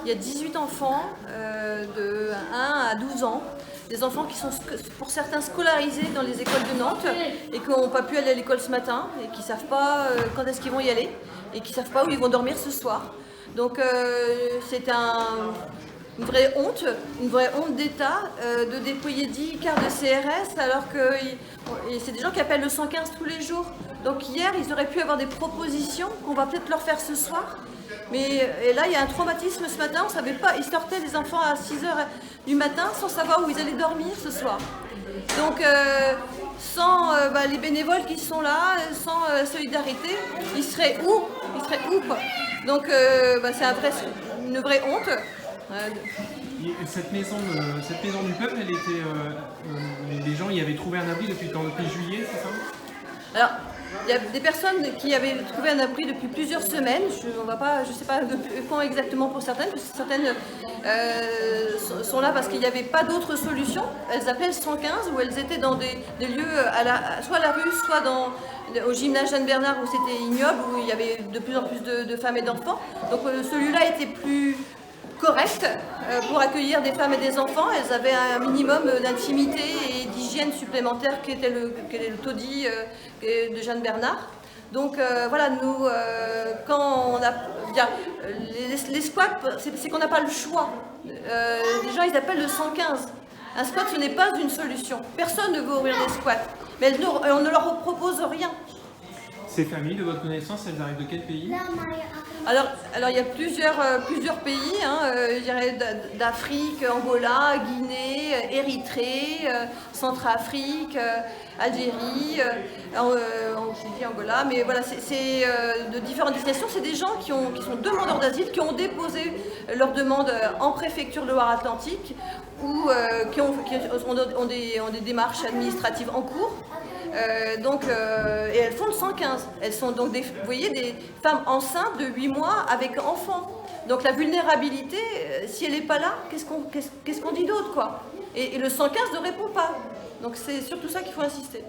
il y a 18 enfants de 1 à 12 ans. Des enfants qui sont pour certains scolarisés dans les écoles de Nantes et qui n'ont pas pu aller à l'école ce matin et qui ne savent pas quand est-ce qu'ils vont y aller et qui ne savent pas où ils vont dormir ce soir. Donc c'est une vraie honte d'État de déployer 10 quarts de CRS alors que c'est des gens qui appellent le 115 tous les jours. Donc hier, ils auraient pu avoir des propositions qu'on va peut-être leur faire ce soir. Et là, il y a un traumatisme ce matin, on ne savait pas, ils sortaient les enfants à 6h du matin sans savoir où ils allaient dormir ce soir. Donc sans les bénévoles qui sont là, sans solidarité, ils seraient où quoi. Donc c'est une vraie honte. Et cette maison du peuple, elle était, les gens y avaient trouvé un abri depuis juillet, c'est ça? Alors, il y a des personnes qui avaient trouvé un abri depuis plusieurs semaines. Je ne sais pas quand exactement pour certaines, parce que certaines sont là parce qu'il n'y avait pas d'autre solution. Elles appellent 115 où elles étaient dans des lieux, soit à la rue, soit au gymnase Jeanne Bernard où c'était ignoble, où il y avait de plus en plus de femmes et d'enfants. Donc celui-là était plus correct pour accueillir des femmes et des enfants. Elles avaient un minimum d'intimité et d'hygiène supplémentaire qui était le taudis de Jeanne Bernard. Donc voilà, nous, quand on a les squats, c'est qu'on n'a pas le choix. Les gens, ils appellent le 115. Un squat, ce n'est pas une solution. Personne ne veut ouvrir des squats, mais on ne leur propose rien. Ces familles, de votre connaissance, elles arrivent de quel pays? Alors il y a plusieurs pays, je dirais d'Afrique, Angola, Guinée, Érythrée, Centrafrique, Algérie, j'ai dit Angola, mais voilà, c'est de différentes destinations. C'est des gens qui sont demandeurs d'asile, qui ont déposé leur demande en préfecture de Loire-Atlantique ou qui ont des démarches administratives en cours. Et elles font le 115. Elles sont donc vous voyez, des femmes enceintes de 8 mois avec enfants. Donc la vulnérabilité, si elle n'est pas là, qu'est-ce qu'on dit d'autre, quoi? Et le 115 ne répond pas. Donc c'est surtout ça qu'il faut insister.